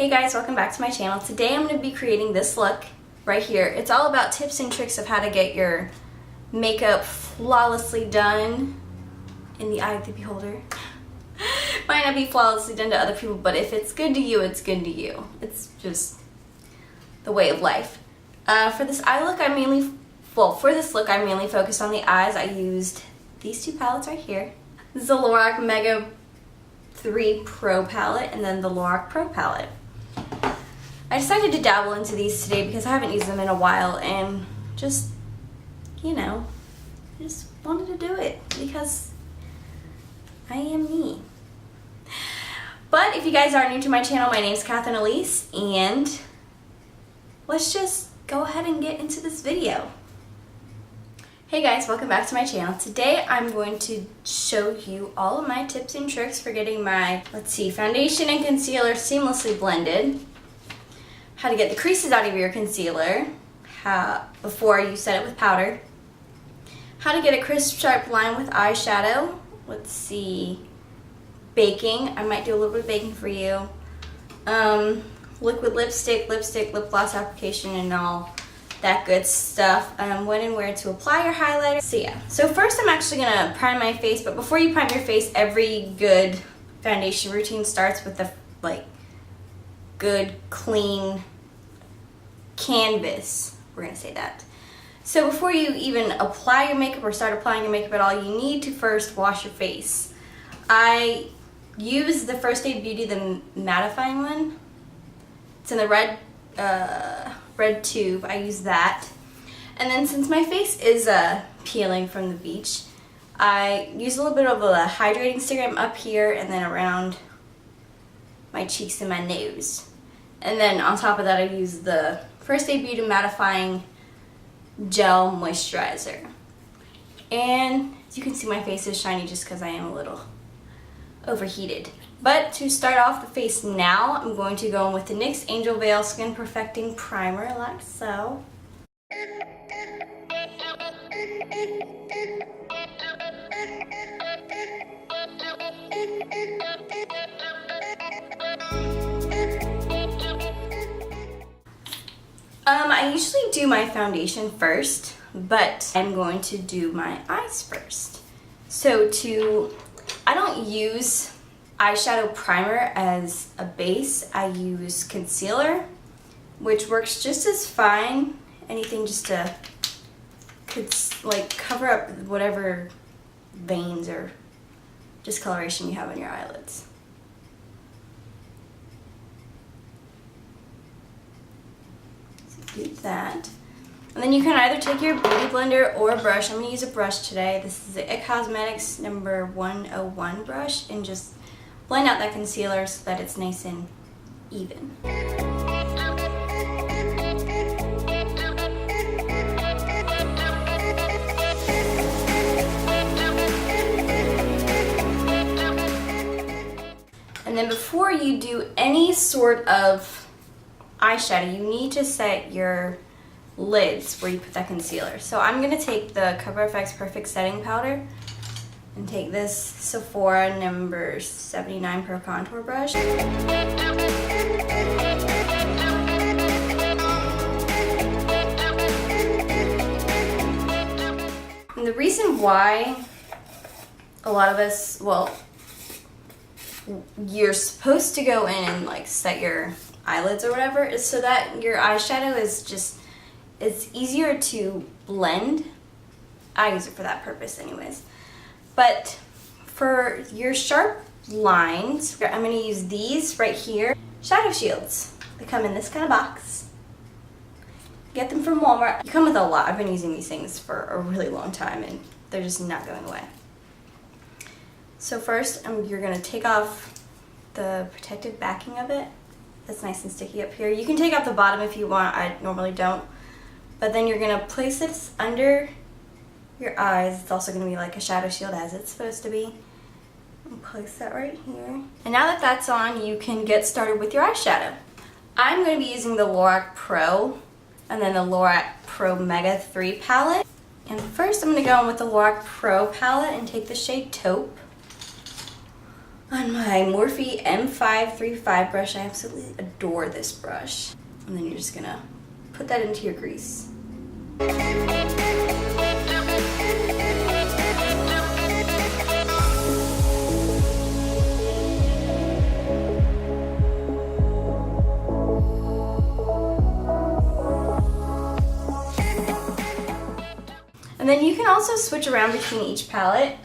Hey guys, welcome back to my channel. Today I'm going to be creating this look right here. It's all about tips and tricks of how to get your makeup flawlessly done in the eye of the beholder. Might not be flawlessly done to other people, but if it's good to you, it's good to you. It's just the way of life. For this eye look, for this look, I mainly focused on the eyes. I used these two palettes right here. This is the Lorac Mega 3 Pro palette and then the Lorac Pro palette. I decided to dabble into these today because I haven't used them in a while and just, you know, I just wanted to do it because I am me. But if you guys are new to my channel, my name is Catherine Elise and let's just go ahead and get into this video. Hey guys, welcome back to my channel. Today I'm going to show you all of my tips and tricks for getting my, foundation and concealer seamlessly blended. How to get the creases out of your concealer before you set it with powder. How to get a crisp, sharp line with eyeshadow. Baking. I might do a little bit of baking for you. Liquid lipstick, lip gloss application, and all that good stuff. When and where to apply your highlighter. So first I'm actually gonna prime my face, but before you prime your face, every good foundation routine starts with a good clean canvas. We're gonna say that. So before you even apply your makeup or start applying your makeup at all, you need to first wash your face. I use the First Aid Beauty, the mattifying one. It's in the red tube. I use that. And then since my face is peeling from the beach, I use a little bit of a hydrating serum up here and then around my cheeks and my nose. And then on top of that I use the First Aid Beauty mattifying gel moisturizer. And as you can see, my face is shiny just because I am a little overheated. But to start off the face now, I'm going to go in with the NYX Angel Veil Skin Perfecting Primer, like so. I usually do my foundation first, but I'm going to do my eyes first. So I don't use eyeshadow primer as a base. I use concealer, which works just as fine. Anything just to cover up whatever veins or discoloration you have on your eyelids. So do that. And then you can either take your beauty blender or a brush. I'm going to use a brush today. This is the It Cosmetics number 101 brush, and just blend out that concealer so that it's nice and even. And then before you do any sort of eyeshadow, you need to set your lids where you put that concealer. So I'm going to take the Cover FX Perfect Setting Powder and take this Sephora number 79 Pro Contour brush. And the reason why a lot of us, you're supposed to go in and set your eyelids or whatever, is so that your eyeshadow is it's easier to blend. I use it for that purpose anyways. But for your sharp lines, I'm going to use these right here, shadow shields. They come in this kind of box. Get them from Walmart. You come with a lot. I've been using these things for a really long time and they're just not going away. So first, you're going to take off the protective backing of it. That's nice and sticky up here. You can take off the bottom if you want. I normally don't. But then you're going to place this under your eyes. It's also going to be like a shadow shield as it's supposed to be. And place that right here. And now that that's on, you can get started with your eyeshadow. I'm going to be using the Lorac Pro and then the Lorac Pro Mega 3 palette. And first I'm going to go in with the Lorac Pro palette and take the shade Taupe. on my Morphe M535 brush. I absolutely adore this brush. And then you're just gonna put that into your crease. And then you can also switch around between each palette,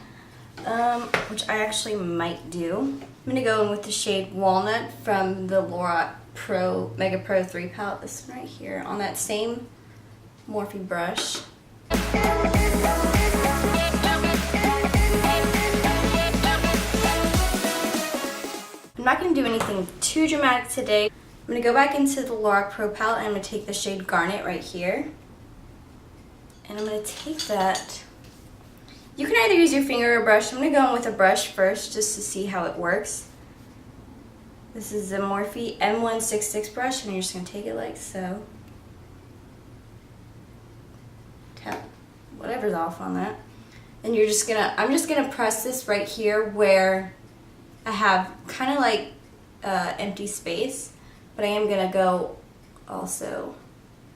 which I actually might do. I'm gonna go in with the shade Walnut from the Lorac Pro Mega Pro 3 palette, this one right here, on that same Morphe brush. I'm not gonna do anything too dramatic today. I'm gonna go back into the Lorac Pro palette and I'm gonna take the shade Garnet right here. And I'm going to take that. You can either use your finger or a brush. I'm going to go in with a brush first just to see how it works. This is the Morphe M166 brush and you're just going to take it like so. Tap whatever's off on that. And you're just going to, I'm just going to press this right here where I have kind of like empty space. But I am going to go also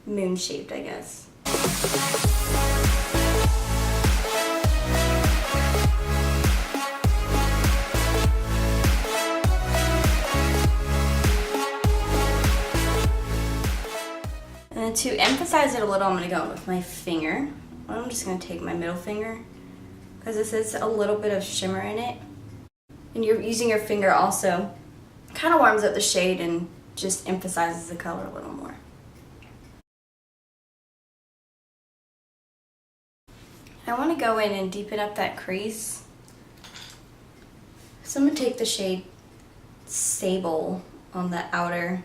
moon shaped, I guess. And to emphasize it a little, I'm going to go in with my finger. I'm just going to take my middle finger because this is a little bit of shimmer in it. And you're using your finger also kind of warms up the shade and just emphasizes the color a little more. I want to go in and deepen up that crease. So I'm going to take the shade Sable on the outer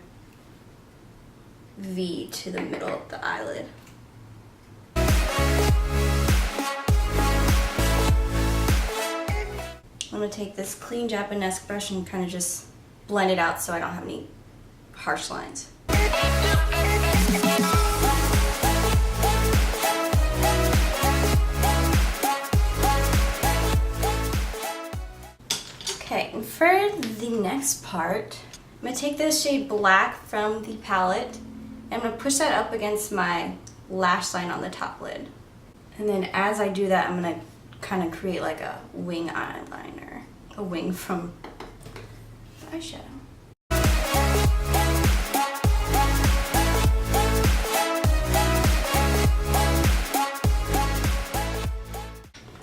V to the middle of the eyelid. I'm going to take this clean Japanese brush and kind of just blend it out so I don't have any harsh lines. Okay, and for the next part, I'm going to take this shade Black from the palette and I'm going to push that up against my lash line on the top lid. And then as I do that, I'm going to kind of create like a wing eyeliner, a wing from the eyeshadow.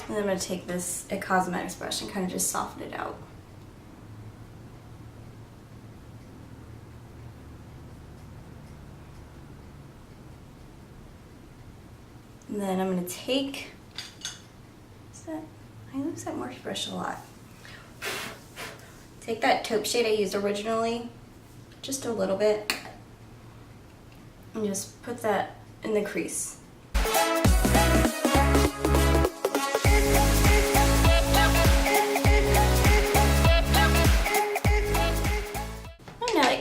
And then I'm going to take this Cosmetics brush and kind of just soften it out. And then I'm going to take, I use that Morphe brush a lot. Take that taupe shade I used originally, just a little bit, and just put that in the crease.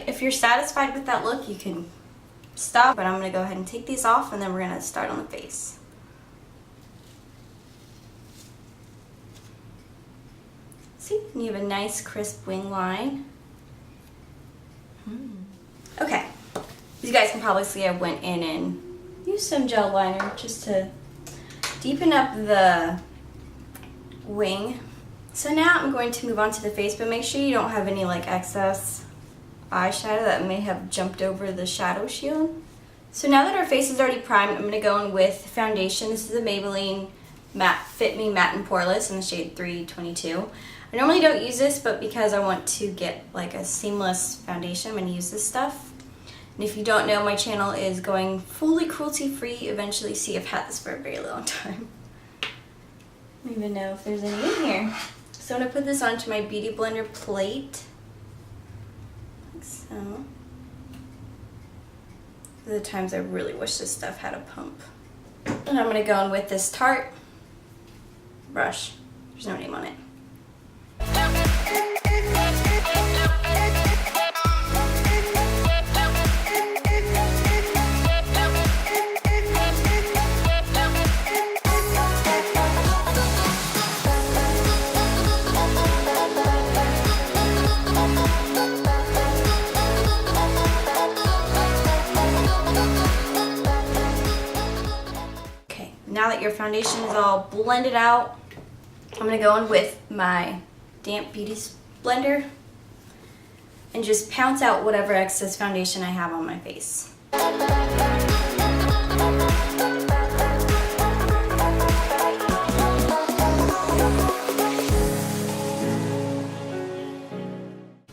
If you're satisfied with that look, you can stop, but I'm going to go ahead and take these off and then we're going to start on the face. See, you have a nice crisp wing line. Okay, as you guys can probably see, I went in and used some gel liner just to deepen up the wing. So now I'm going to move on to the face, but make sure you don't have any like excess eyeshadow that may have jumped over the shadow shield. So now that our face is already primed, I'm going to go in with foundation. This is the Maybelline Fit Me Matte and Poreless in the shade 322. I normally don't use this, but because I want to get like a seamless foundation, I'm going to use this stuff. And if you don't know, my channel is going fully cruelty-free. Eventually, see, I've had this for a very long time. I don't even know if there's any in here. So I'm going to put this onto my Beauty Blender plate. So, the times I really wish this stuff had a pump. And I'm going to go in with this Tarte brush. There's no name on it. that your foundation is all blended out, I'm going to go in with my damp beauty blender and just pounce out whatever excess foundation I have on my face.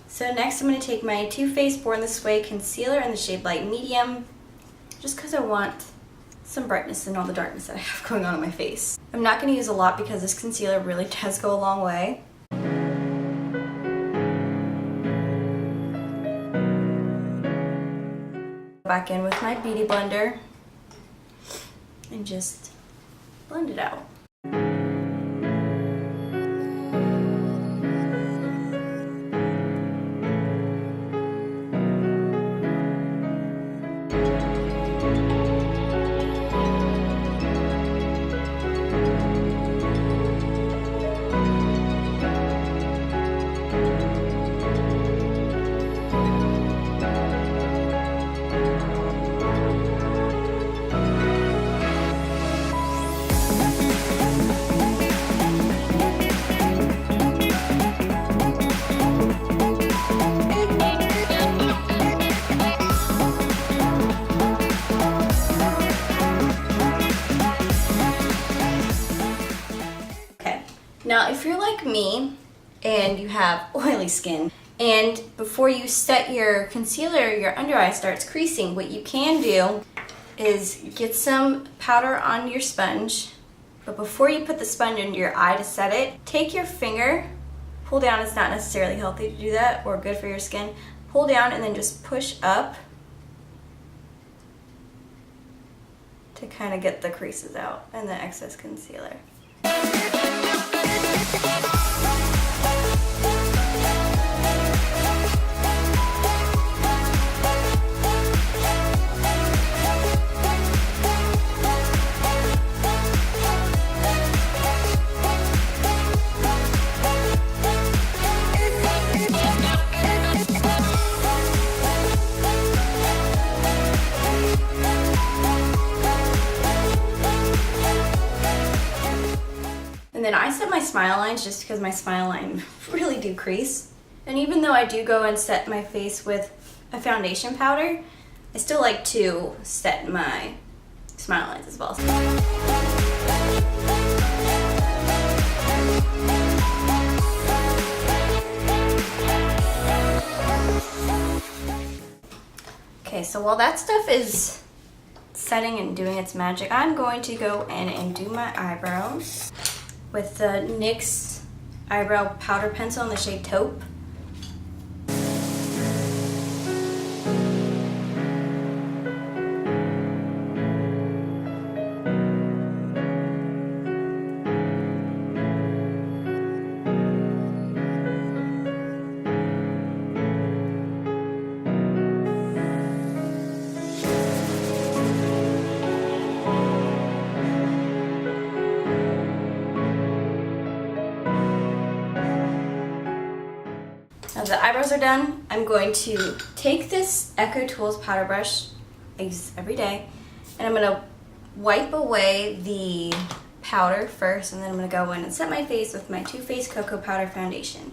So next I'm going to take my Too Faced Born This Way concealer in the shade Light Medium, just because I want some brightness in all the darkness that I have going on my face. I'm not going to use a lot because this concealer really does go a long way. Back in with my beauty blender and just blend it out. Now, if you're like me and you have oily skin, and before you set your concealer, your under eye starts creasing, what you can do is get some powder on your sponge, but before you put the sponge into your eye to set it, take your finger, pull down. It's not necessarily healthy to do that or good for your skin. Pull down and then just push up to kind of get the creases out and the excess concealer. And then I set my smile lines just because my smile line really do crease. And even though I do go and set my face with a foundation powder, I still like to set my smile lines as well. Okay, so while that stuff is setting and doing its magic, I'm going to go in and do my eyebrows with the NYX eyebrow powder pencil in the shade Taupe. Now the eyebrows are done, I'm going to take this Echo Tools powder brush I use every day, and I'm going to wipe away the powder first, and then I'm going to go in and set my face with my Too Faced Cocoa Powder Foundation.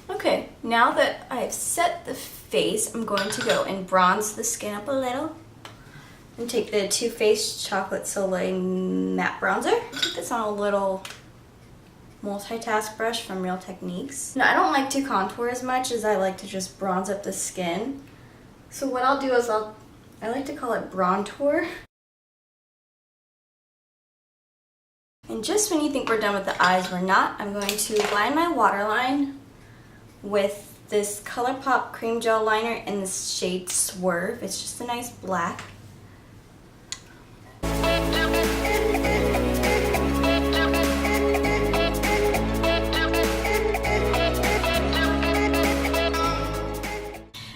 Okay, now that I've set the face, I'm going to go and bronze the skin up a little. And take the Too Faced Chocolate Soleil Matte Bronzer. Take this on a little multitask brush from Real Techniques. Now, I don't like to contour as much as I like to just bronze up the skin. So what I'll do is I like to call it Brontour. And just when you think we're done with the eyes, we're not. I'm going to line my waterline with this ColourPop cream gel liner in the shade Swerve. It's just a nice black.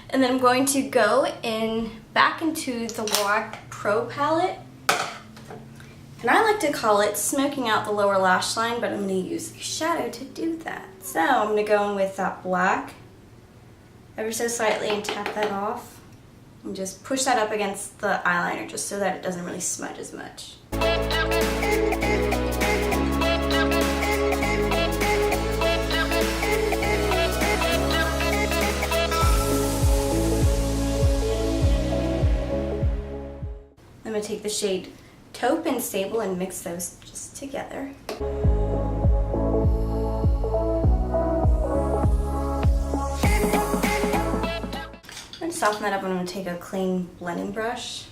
And then I'm going to go back into the Lorac Pro Palette. And I like to call it smoking out the lower lash line, but I'm going to use a shadow to do that. So I'm going to go in with that black ever so slightly and tap that off. And just push that up against the eyeliner just so that it doesn't really smudge as much. I'm going to take the shade Taupe and Stable and mix those just together. I'm going to soften that up and I'm going to take a clean blending brush.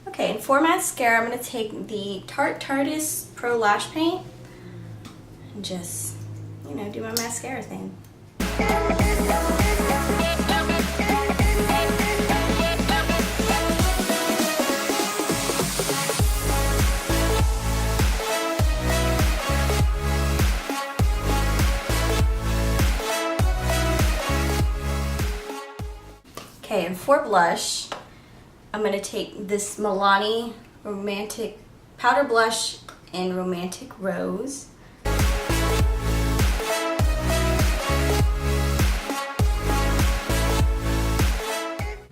Okay, and for mascara, I'm going to take the Tarte Tarteist Pro Lash Paint and just, you know, do my mascara thing. Okay, and for blush, I'm going to take this Milani Romantic Powder Blush in Romantic Rose.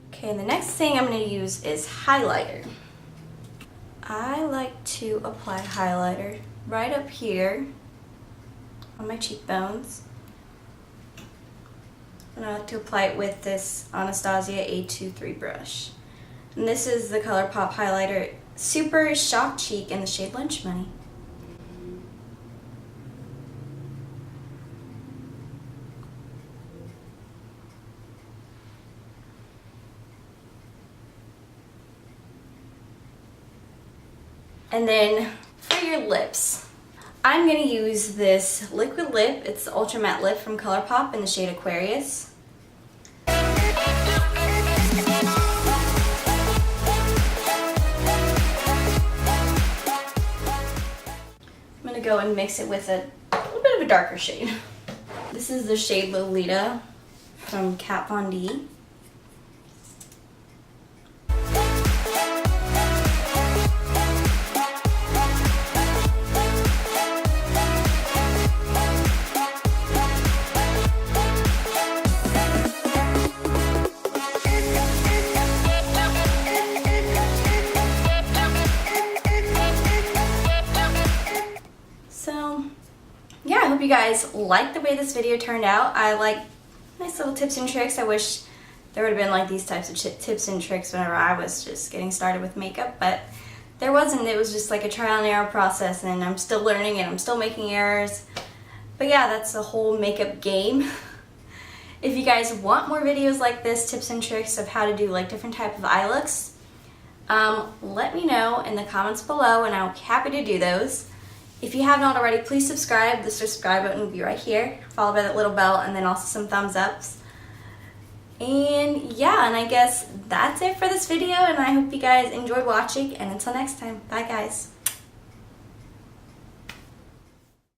Okay, and the next thing I'm going to use is highlighter. I like to apply highlighter right up here on my cheekbones. And I like to apply it with this Anastasia A23 brush. And this is the ColourPop highlighter, Super Shock Cheek in the shade Lunch Money. And then for your lips, I'm going to use this liquid lip. It's the Ultra Matte Lip from ColourPop in the shade Aquarius. I'm going to go and mix it with a little bit of a darker shade. This is the shade Lolita from Kat Von D. Yeah, I hope you guys liked the way this video turned out. I like nice little tips and tricks. I wish there would have been like these types of tips and tricks whenever I was just getting started with makeup, but there wasn't. It was just like a trial and error process, and I'm still learning and I'm still making errors. But yeah, that's the whole makeup game. If you guys want more videos like this, tips and tricks of how to do like different type of eye looks, let me know in the comments below and I'll be happy to do those. If you have not already, please subscribe. The subscribe button will be right here, followed by that little bell, and then also some thumbs ups. And yeah, and I guess that's it for this video, and I hope you guys enjoyed watching, and until next time, bye guys.